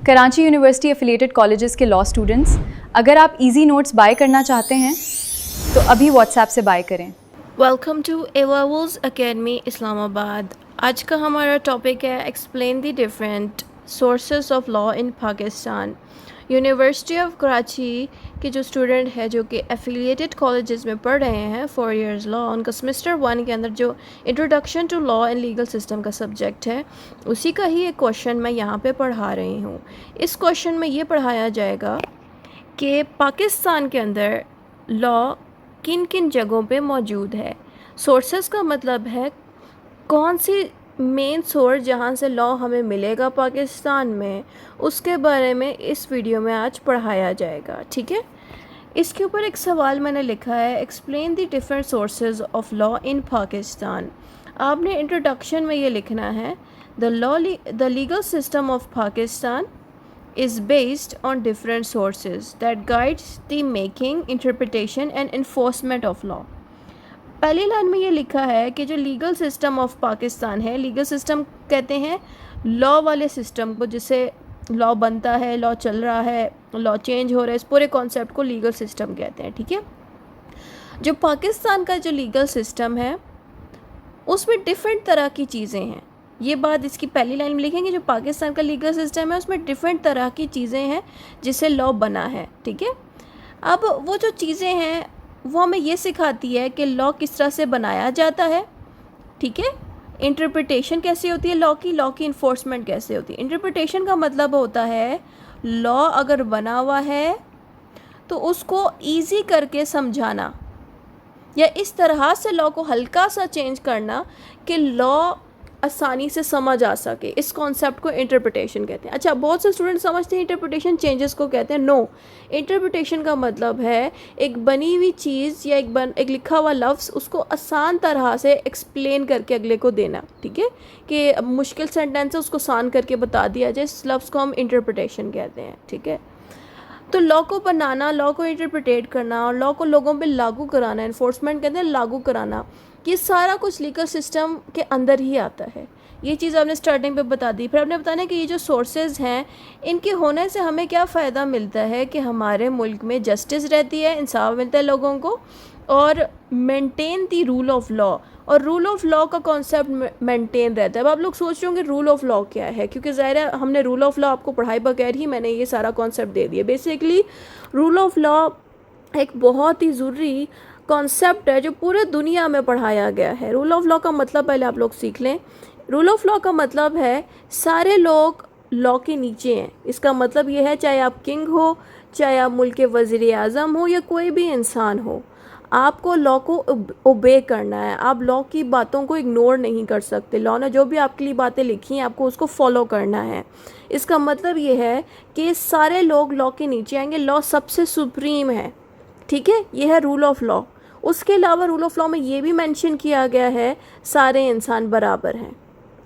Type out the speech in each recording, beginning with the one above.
Karachi university affiliated colleges के law students, अगर आप इजी नोट्स बाय करना चाहते हैं तो अभी व्हाट्सएप से बाय करें। वेलकम टू एवावल्स एकेडमी इस्लामाबाद। आज का हमारा टॉपिक है explain the different sources of law in Pakistan. University of Karachi के जो स्टूडेंट है जो कि एफिलिएटेड कॉलेजेस में पढ़ रहे हैं 4 इयर्स लॉ, उनका सेमेस्टर 1 के अंदर जो introduction to law and legal system का सब्जेक्ट है उसी का ही एक क्वेश्चन मैं यहाँ पे पढ़ा रही हूँ। इस क्वेश्चन में ये पढ़ाया जाएगा कि पाकिस्तान के अंदर लॉ किन किन जगहों पे मौजूद है। सोर्सेस का मतलब है कौन सी मेन सोर्स जहाँ से लॉ हमें मिलेगा पाकिस्तान में, उसके बारे में इस वीडियो में आज पढ़ाया जाएगा। ठीक है, इसके ऊपर एक सवाल मैंने लिखा है, explain the different sources of law in Pakistan. आपने इंट्रोडक्शन में ये लिखना है the legal system of Pakistan is based on different sources that guides the making, interpretation and enforcement of law। पहली लाइन में ये लिखा है कि जो लीगल सिस्टम ऑफ पाकिस्तान है, लीगल सिस्टम कहते हैं लॉ वाले सिस्टम को, जिससे लॉ बनता है, लॉ चल रहा है, लॉ चेंज हो रहा है, इस पूरे कॉन्सेप्ट को लीगल सिस्टम कहते हैं। ठीक है, जो पाकिस्तान का जो लीगल सिस्टम है उसमें डिफरेंट तरह की चीज़ें हैं। ये बात इसकी पहली लाइन में लिखेंगे, जो पाकिस्तान का लीगल सिस्टम है उसमें डिफरेंट तरह की चीज़ें हैं जिससे लॉ बना है। ठीक है, अब वो जो चीज़ें हैं वो हमें ये सिखाती है कि लॉ किस तरह से बनाया जाता है। ठीक है, इंटरप्रिटेशन कैसे होती है लॉ की इन्फोर्समेंट कैसे होती है। इंटरप्रिटेशन का मतलब होता है लॉ अगर बना हुआ है तो उसको ईजी करके समझाना, या इस तरह से लॉ को हल्का सा चेंज करना कि लॉ आसानी से समझ आ सके। इस कॉन्सेप्ट को इंटरप्रिटेशन कहते हैं। अच्छा, बहुत से स्टूडेंट समझते हैं इंटरप्रिटेशन चेंजेस को कहते हैं। नो, इंटरप्रिटेशन का मतलब है एक बनी हुई चीज़ या एक लिखा हुआ लफ्ज़, उसको आसान तरह से एक्सप्लेन करके अगले को देना। ठीक है, कि मुश्किल सेंटेंस है उसको आसान करके बता दिया जाए, इस लफ्ज़ को हम इंटरप्रिटेशन कहते हैं। ठीक है, तो लॉ को बनाना, लॉ को इंटरप्रिटेट करना और लॉ को लोगों पे लागू कराना, इन्फोर्समेंट कहते हैं लागू कराना, ये सारा कुछ लीगल सिस्टम के अंदर ही आता है। ये चीज़ आपने स्टार्टिंग पे बता दी। फिर आपने बताना कि ये जो सोर्सेज हैं इनके होने से हमें क्या फ़ायदा मिलता है, कि हमारे मुल्क में जस्टिस रहती है, इंसाफ मिलता है लोगों को, और maintain the rule of law, और रूल ऑफ लॉ का कॉन्सेप्ट मेंटेन रहता है। अब आप लोग सोच रहे होंगे रूल ऑफ लॉ क्या है, क्योंकि ज़ाहिर है हमने रूल ऑफ लॉ आपको पढ़ाई बगैर ही मैंने ये सारा कॉन्सेप्ट दे दिया। बेसिकली रूल ऑफ लॉ एक बहुत ही ज़रूरी कॉन्सेप्ट है जो पूरे दुनिया में पढ़ाया गया है। रूल ऑफ लॉ का मतलब पहले आप लोग सीख लें। रूल ऑफ लॉ का मतलब है सारे लोग लॉ के नीचे हैं। इसका मतलब ये है चाहे आप किंग हो, चाहे आप मुल्क के वज़ीर आज़म हो, या कोई भी इंसान हो, आपको लॉ को ओबे करना है। आप लॉ की बातों को इग्नोर नहीं कर सकते। लॉ ने जो भी आपके लिए बातें लिखी हैं आपको उसको फॉलो करना है। इसका मतलब ये है कि सारे लोग लॉ के नीचे आएंगे, लॉ सबसे सुप्रीम है। ठीक है, ये है रूल ऑफ लॉ। उसके अलावा रूल ऑफ लॉ में ये भी मेंशन किया गया है सारे इंसान बराबर हैं,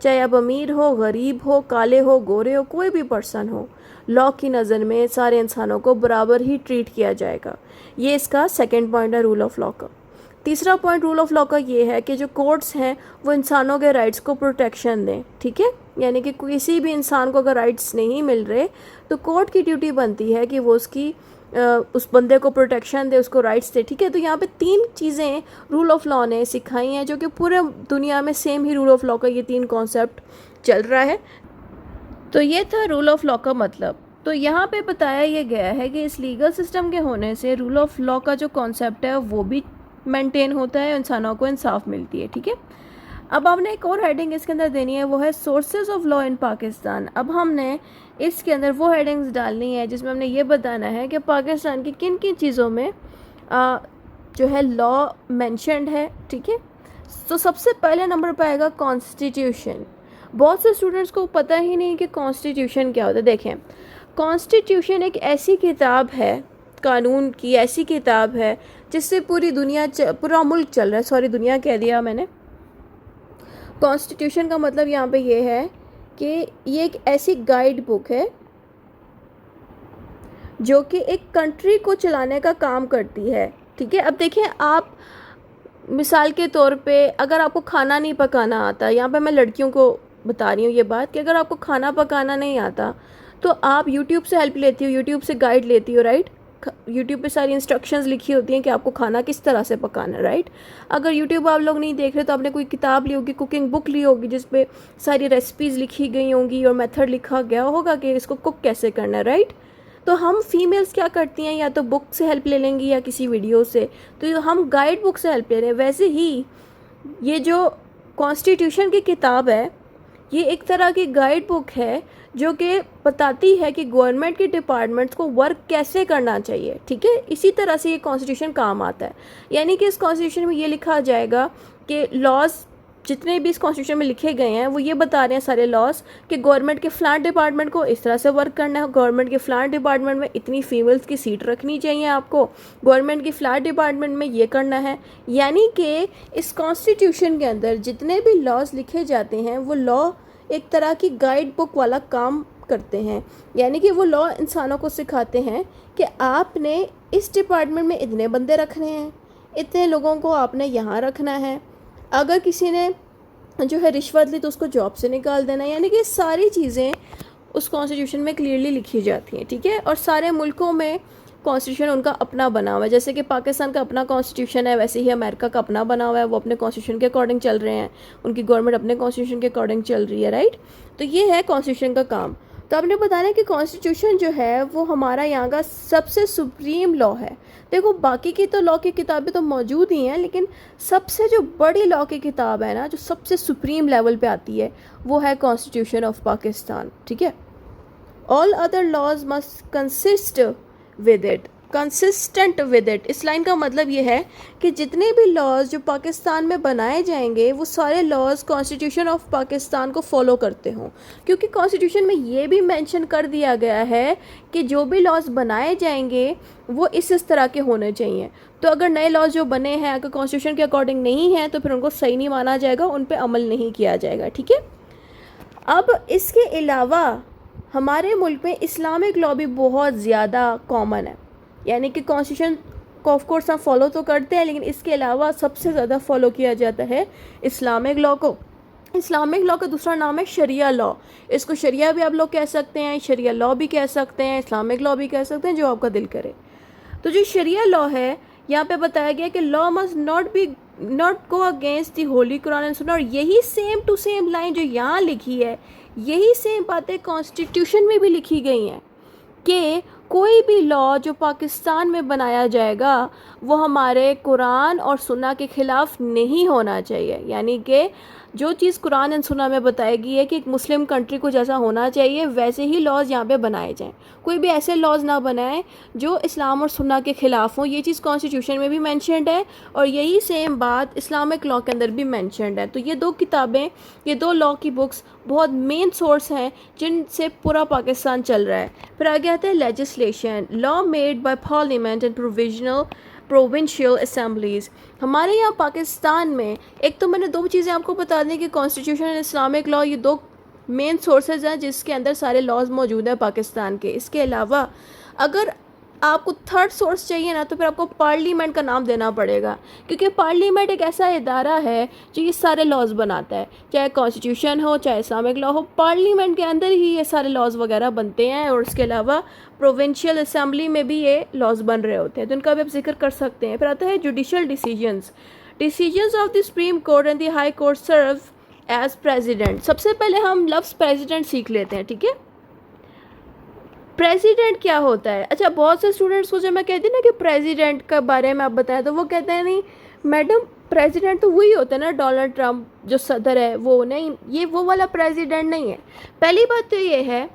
चाहे आप अमीर हो, गरीब हो, काले हो, गोरे हो, कोई भी पर्सन हो, लॉ की नज़र में सारे इंसानों को बराबर ही ट्रीट किया जाएगा। ये इसका सेकंड पॉइंट है रूल ऑफ लॉ का। तीसरा पॉइंट रूल ऑफ लॉ का ये है कि जो कोर्ट्स हैं वो इंसानों के राइट्स को प्रोटेक्शन दें। ठीक है, यानी कि किसी भी इंसान को अगर राइट्स नहीं मिल रहे तो कोर्ट की ड्यूटी बनती है कि वो उस बंदे को प्रोटेक्शन दे, उसको राइट्स दे। ठीक है, तो यहाँ पे 3 चीज़ें रूल ऑफ लॉ ने सिखाई हैं जो कि पूरे दुनिया में same he rule of law का ये 3 कॉन्सेप्ट चल रहा है। तो ये था रूल ऑफ लॉ का मतलब। तो यहाँ पे बताया ये गया है कि इस लीगल सिस्टम के होने से रूल ऑफ लॉ का जो कॉन्सेप्ट है वो भी मेंटेन होता है, इंसानों को इंसाफ मिलती है। ठीक है, अब आपने एक और हेडिंग इसके अंदर देनी है, वो है sources of law in Pakistan. अब हमने इसके अंदर वो हेडिंग्स डालनी है जिसमें हमने ये बताना है कि पाकिस्तान की किन किन चीज़ों में जो है लॉ मेंशन्ड है। ठीक है, तो सबसे पहले नंबर पर आएगा कॉन्स्टिट्यूशन। बहुत से स्टूडेंट्स को पता ही नहीं कि कॉन्स्टिट्यूशन क्या होता है। देखें, कॉन्स्टिट्यूशन एक ऐसी किताब है, कानून की ऐसी किताब है जिससे पूरी दुनिया पूरा मुल्क चल रहा है। सॉरी, दुनिया कह दिया मैंने। कॉन्स्टिट्यूशन का मतलब यहाँ पे ये है कि ये एक ऐसी गाइड बुक है जो कि एक कंट्री को चलाने का काम करती है। ठीक है, अब देखें, आप मिसाल के तौर पे अगर आपको खाना नहीं पकाना आता, यहाँ पे मैं लड़कियों को बता रही हूँ ये बात, कि अगर आपको खाना पकाना नहीं आता तो आप यूट्यूब से हेल्प लेती हो, यूट्यूब से गाइड लेती हो, राइट। यूट्यूब पे सारी इंस्ट्रक्शंस लिखी होती हैं कि आपको खाना किस तरह से पकाना है, राइट। अगर यूट्यूब आप लोग नहीं देख रहे तो आपने कोई किताब ली होगी, कुकिंग बुक ली होगी, जिस पे सारी रेसिपीज़ लिखी गई होंगी और मेथड लिखा गया होगा कि इसको कुक कैसे करना है, राइट। तो हम फीमेल्स क्या करती हैं, या तो बुक से हेल्प ले लेंगी या किसी वीडियो से, तो हम गाइड बुक से हेल्प ले रहे हैं। वैसे ही ये जो कॉन्स्टिट्यूशन की किताब है, ये एक तरह की गाइड बुक है जो कि बताती है कि गवर्नमेंट के डिपार्टमेंट्स को वर्क कैसे करना चाहिए, ठीक है। इसी तरह से ये कॉन्स्टिट्यूशन काम आता है, यानी कि इस कॉन्स्टिट्यूशन में ये लिखा जाएगा कि लॉज जितने भी इस कॉन्स्टिट्यूशन में लिखे गए हैं वो ये बता रहे हैं सारे लॉज कि गवर्नमेंट के फ़लान डिपार्टमेंट को इस तरह से वर्क करना है, गवर्नमेंट के फ़लान डिपार्टमेंट में इतनी फीमेल्स की सीट रखनी चाहिए आपको, गवर्नमेंट की फ़लान डिपार्टमेंट में ये करना है। यानी कि इस कॉन्स्टिट्यूशन के अंदर जितने भी लॉज लिखे जाते हैं वो लॉ एक तरह की गाइड बुक वाला काम करते हैं, यानी कि वो लॉ इंसानों को सिखाते हैं कि आपने इस डिपार्टमेंट में इतने बंदे रखने हैं, इतने लोगों को आपने यहाँ रखना है, अगर किसी ने जो है रिश्वत ली तो उसको जॉब से निकाल देना। यानी कि सारी चीज़ें उस कॉन्स्टिट्यूशन में क्लियरली लिखी जाती हैं, ठीक है। और सारे मुल्कों में कॉन्स्टिट्यूशन उनका अपना बना हुआ है, जैसे कि पाकिस्तान का अपना कॉन्स्टिट्यूशन है, वैसे ही अमेरिका का अपना बना हुआ है, वो अपने कॉन्स्टिट्यूशन के अकॉर्डिंग चल रहे हैं, उनकी गवर्नमेंट अपने कॉन्स्टिट्यूशन के अकॉर्डिंग चल रही है, राइट। तो ये है कॉन्स्टिट्यूशन का काम। तो आपने बताना कि कॉन्स्टिट्यूशन जो है वो हमारा यहाँ का सबसे सुप्रीम लॉ है। देखो बाकी की तो लॉ की किताबें तो मौजूद ही हैं, लेकिन सबसे जो बड़ी लॉ की किताब है ना, जो सबसे सुप्रीम लेवल पे आती है, वो है कॉन्स्टिट्यूशन ऑफ पाकिस्तान, ठीक है। All other laws must consist with it, consistent with it. इस लाइन का मतलब ये है कि जितने भी लॉज जो पाकिस्तान में बनाए जाएंगे वो सारे लॉज कॉन्स्टिट्यूशन ऑफ पाकिस्तान को फॉलो करते हों, क्योंकि कॉन्स्टिट्यूशन में ये भी मेंशन कर दिया गया है कि जो भी लॉज बनाए जाएंगे वो इस तरह के होने चाहिए। तो अगर नए लॉज जो बने हैं अगर कॉन्स्टिट्यूशन के अकॉर्डिंग नहीं हैं तो फिर उनको सही नहीं माना जाएगा, उन पर अमल नहीं किया जाएगा, ठीक है। अब इसके अलावा हमारे मुल्क में इस्लामिक लॉ भी बहुत ज़्यादा कॉमन है, यानी कि कॉन्स्टिट्यूशन को ऑफ कोर्स हम फॉलो तो करते हैं, लेकिन इसके अलावा सबसे ज़्यादा फॉलो किया जाता है इस्लामिक लॉ को। इस्लामिक लॉ का दूसरा नाम है शरिया लॉ। इसको शरिया भी आप लोग कह सकते हैं, शरिया लॉ भी कह सकते हैं, इस्लामिक लॉ भी कह सकते हैं, जो आपका दिल करे। तो जो शरिया लॉ है यहाँ पे बताया गया कि law must not go against the holy Quran and sunnah. और यही सेम टू सेम लाइन जो यहाँ लिखी है, यही सेम बातें कॉन्स्टिट्यूशन में भी लिखी गई हैं कि कोई भी लॉ जो पाकिस्तान में बनाया जाएगा वो हमारे कुरान और सुन्ना के ख़िलाफ़ नहीं होना चाहिए। यानी कि जो चीज़ कुरान एंड सुन्ना में बताएगी है कि एक मुस्लिम कंट्री को जैसा होना चाहिए वैसे ही लॉज यहाँ पे बनाए जाएं, कोई भी ऐसे लॉज ना बनाएं जो इस्लाम और सुन्ना के ख़िलाफ़ हों। ये चीज़ कॉन्स्टिट्यूशन में भी मेंशन्ड है और यही सेम बात इस्लामिक लॉ के अंदर भी मेंशन्ड है। तो ये दो किताबें, ये दो लॉ की बुक्स बहुत मेन सोर्स हैं जिनसे पूरा पाकिस्तान चल रहा है। फिर आगे आता है legislation, law made by parliament and provincial assemblies. हमारे यहाँ पाकिस्तान में एक तो मैंने दो चीज़ें आपको बता दी कि कॉन्स्टिट्यूशन एंड इस्लामिक लॉ, ये दो मेन सोर्सेज हैं जिसके अंदर सारे लॉज मौजूद हैं पाकिस्तान के। इसके अलावा अगर आपको थर्ड सोर्स चाहिए ना तो फिर आपको पार्लियामेंट का नाम देना पड़ेगा, क्योंकि पार्लियामेंट एक ऐसा इदारा है जो ये सारे लॉज बनाता है, चाहे कॉन्स्टिट्यूशन हो चाहे इस्लामिक लॉ हो, पार्लियामेंट के अंदर ही ये सारे लॉज वगैरह बनते हैं। और इसके अलावा प्रोविंशियल असेंबली में भी ये लॉज बन रहे होते हैं, तो इनका भी आप जिक्र कर सकते हैं। फिर आता है judicial decisions of the Supreme Court and the High Court serve as president. सबसे पहले हम लफ्ज़ प्रेसिडेंट सीख लेते हैं, ठीक है। प्रेसिडेंट क्या होता है? अच्छा, बहुत से स्टूडेंट्स को जब मैं कहती ना कि प्रेसिडेंट के बारे में आप बताएं तो वो कहते हैं नहीं मैडम प्रेसिडेंट तो वही होता है ना, डोनाल्ड ट्रंप जो सदर है वो नहीं, ये वो वाला प्रेसिडेंट नहीं है। पहली बात तो ये है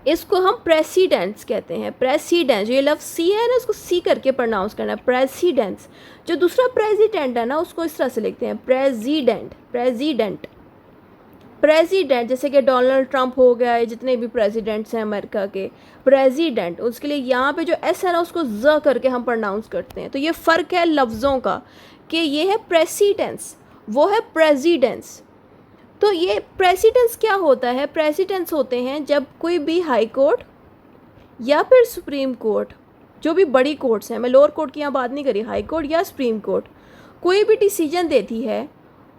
इसको हम प्रेसिडेंट्स कहते हैं। प्रेसिडेंट, ये लफ्ज़ सी है ना, इसको सी करके प्रोनाउंस करना है, प्रेसिडेंट्स। जो दूसरा प्रेसिडेंट है ना उसको इस तरह से लिखते हैं प्रेसिडेंट, जैसे कि डोनाल्ड ट्रंप हो गया है, जितने भी प्रेसिडेंट्स हैं अमेरिका के, प्रेसिडेंट, उसके लिए यहाँ पे जो एस है ना उसको ज करके हम प्रोनाउंस करते हैं। तो ये फ़र्क है लफ्ज़ों का कि ये है प्रेसिडेंस, वो है प्रेसिडेंस। तो ये प्रेसिडेंस क्या होता है? प्रेसिडेंस होते हैं जब कोई भी हाई कोर्ट या फिर सुप्रीम कोर्ट, जो भी बड़ी कोर्ट्स हैं, मैं लोअर कोर्ट की यहाँ बात नहीं करी, हाई कोर्ट या सुप्रीम कोर्ट, कोई भी डिसीजन देती है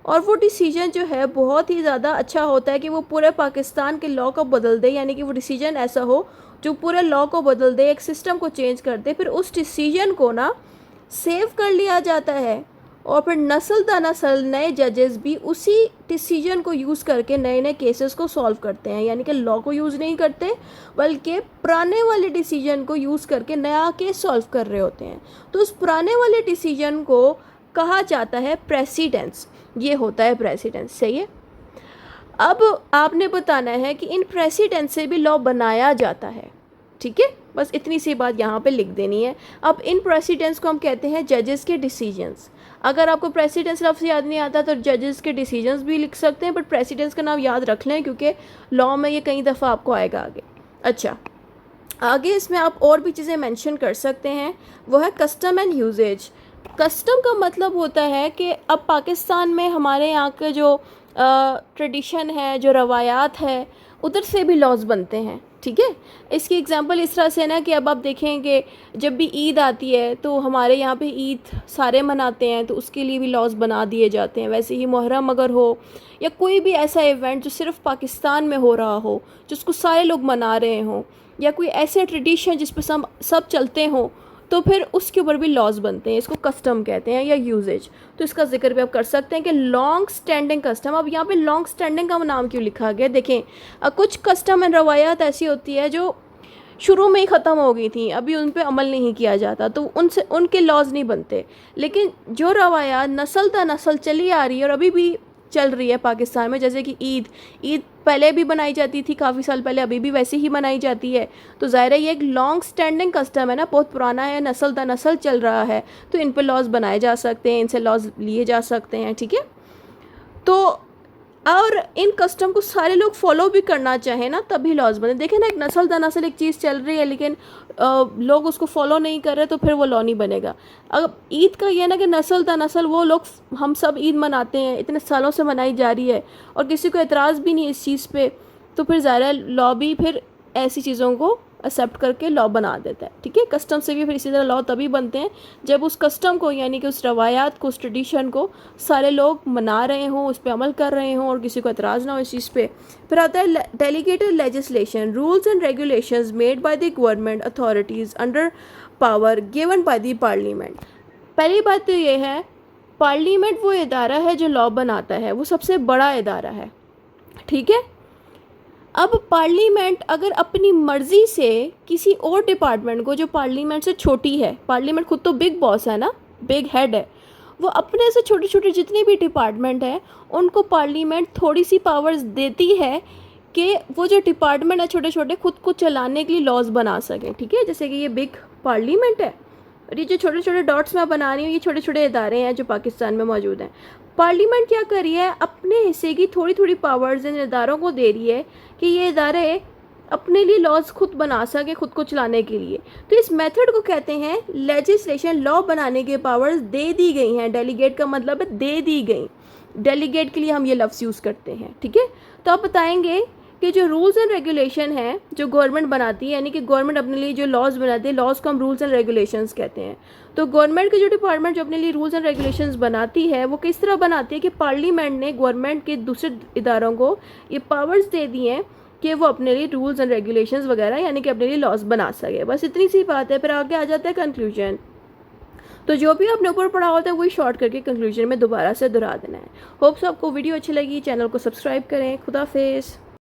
और वो डिसीजन जो है बहुत ही ज़्यादा अच्छा होता है कि वो पूरे पाकिस्तान के लॉ को बदल दे, यानी कि वो डिसीजन ऐसा हो जो पूरे लॉ को बदल दे, एक सिस्टम को चेंज कर दे। फिर उस डिसीजन को ना सेव कर लिया जाता है और फिर नस्ल दर नस्ल नए जजेस भी उसी डिसीजन को यूज़ करके नए नए केसेस को सॉल्व करते हैं, यानी कि लॉ को यूज़ नहीं करते बल्कि पुराने वाले डिसीजन को यूज़ करके नया केस सॉल्व कर रहे होते हैं। तो उस पुराने वाले डिसीजन को कहा जाता है प्रेसिडेंस। ये होता है प्रेसिडेंस, सही है। अब आपने बताना है कि इन प्रेसिडेंस से भी लॉ बनाया जाता है, ठीक है। बस इतनी सी बात यहाँ पे लिख देनी है। अब इन प्रेसिडेंस को हम कहते हैं जजेस के डिसीजंस। अगर आपको प्रेसिडेंस लफ्ज़ याद नहीं आता तो जजेस के डिसीजंस भी लिख सकते हैं, बट प्रेसिडेंस का नाम याद रख लें क्योंकि लॉ में ये कई दफ़ा आपको आएगा आगे। अच्छा, आगे इसमें आप और भी चीज़ें मेंशन कर सकते हैं, वो है कस्टम एंड यूजेज। कस्टम का मतलब होता है कि अब पाकिस्तान में हमारे यहाँ के जो ट्रेडिशन है, जो रवायात है, उधर से भी लॉज बनते हैं, ठीक है। इसकी एग्जांपल इस तरह से ना कि अब आप देखें कि जब भी ईद आती है तो हमारे यहाँ पे ईद सारे मनाते हैं, तो उसके लिए भी लॉज बना दिए जाते हैं। वैसे ही मुहर्रम अगर हो या कोई भी ऐसा इवेंट जो सिर्फ पाकिस्तान में हो रहा हो, जिसको सारे लोग मना रहे हों, या कोई ऐसे ट्रेडिशन जिस पर सब चलते हों, तो फिर उसके ऊपर भी लॉज बनते हैं। इसको कस्टम कहते हैं या यूजेज। तो इसका जिक्र भी आप कर सकते हैं कि लॉन्ग स्टैंडिंग कस्टम। अब यहाँ पे लॉन्ग स्टैंडिंग का नाम क्यों लिखा गया, देखें कुछ कस्टम एंड रवायात ऐसी होती है जो शुरू में ही ख़त्म हो गई थी, अभी उन पर अमल नहीं किया जाता, तो उनसे उनके लॉज नहीं बनते। लेकिन जो रवायात नस्ल दर नस्ल चली आ रही है और अभी भी चल रही है पाकिस्तान में, जैसे कि ईद पहले भी बनाई जाती थी काफ़ी साल पहले, अभी भी वैसे ही मनाई जाती है, तो ज़ाहिर है ये एक लॉन्ग स्टैंडिंग कस्टम है ना, बहुत पुराना है, नस्ल दर नस्ल चल रहा है, तो इन पर लॉज बनाए जा सकते हैं, इनसे लॉज लिए जा सकते हैं, ठीक है। तो और इन कस्टम को सारे लोग फॉलो भी करना चाहें ना, तभी लॉज बने। देखें ना, एक नस्ल दर नस्ल एक चीज़ चल रही है लेकिन लोग उसको फॉलो नहीं कर रहे, तो फिर वो लॉ नहीं बनेगा। अब ईद का ये ना कि नस्ल दर नस्ल वो लोग, हम सब ईद मनाते हैं, इतने सालों से मनाई जा रही है और किसी को एतराज़ भी नहीं इस चीज़ पे, तो फिर ज़ाहिर लॉ भी फिर ऐसी चीज़ों को एक्सेप्ट करके लॉ बना देता है, ठीक है। कस्टम से भी फिर इसी तरह लॉ तभी बनते हैं जब उस कस्टम को, यानी कि उस रवायात को, उस ट्रेडिशन को सारे लोग मना रहे हों, उस पर अमल कर रहे हों और किसी को एतराज़ ना हो इस चीज़ पे। फिर आता है delegated legislation, rules and regulations made by the government authorities under power given by the parliament. पहली बात तो ये है, पार्लियामेंट वो इदारा है जो लॉ बनाता है, वो सबसे बड़ा इदारा है, ठीक है। अब पार्लियामेंट अगर अपनी मर्ज़ी से किसी और डिपार्टमेंट को जो पार्लियामेंट से छोटी है, पार्लियामेंट खुद तो बिग बॉस है ना, बिग हेड है, वो अपने से छोटे छोटे जितने भी डिपार्टमेंट हैं उनको पार्लियामेंट थोड़ी सी पावर्स देती है कि वो जो डिपार्टमेंट है छोटे छोटे, खुद को चलाने के लिए लॉज बना सकें, ठीक है। जैसे कि ये बिग पार्लियामेंट है और ये जो छोटे छोटे डॉट्स मैं बना रही हूँ, ये छोटे छोटे इदारे हैं जो पाकिस्तान में मौजूद हैं। पार्लियामेंट क्या कर रही है, अपने हिस्से की थोड़ी थोड़ी पावर्स इन इदारों को दे रही है कि ये इदारे अपने लिए लॉज खुद बना सके, खुद को चलाने के लिए। तो इस मेथड को कहते हैं लेजिस्लेशन। लॉ बनाने के पावर्स दे दी गई हैं, डेलीगेट का मतलब है दे दी गई, डेलीगेट के लिए हम ये लफ्ज़ यूज़ करते हैं, ठीक है। तो आप बताएंगे कि जो रूल्स एंड रेगुलेशन है जो गवर्नमेंट बनाती है, यानी कि गवर्नमेंट अपने लिए जो लॉज बनाती है, लॉज को हम रूल्स एंड रेगुलेशंस कहते हैं। तो गवर्नमेंट के जो डिपार्टमेंट जो अपने लिए रूल्स एंड रेगुलेशंस बनाती है, वो किस तरह बनाती है कि पार्लियामेंट ने गवर्नमेंट के दूसरे इदारों को ये पावर्स दे दी हैं कि वो अपने लिए रूल्स एंड रेगुलेशंस वगैरह, यानी कि अपने लिए लॉज बना सके। बस इतनी सी बात है। फिर आगे आ जाता है कंक्लूजन। तो जो भी आपने ऊपर पढ़ा होता है वही शॉर्ट करके कंक्लूजन में दोबारा से दोहरा देना है। होप्स आपको वीडियो अच्छी लगी, चैनल को सब्सक्राइब करें। खुदा हाफिज़।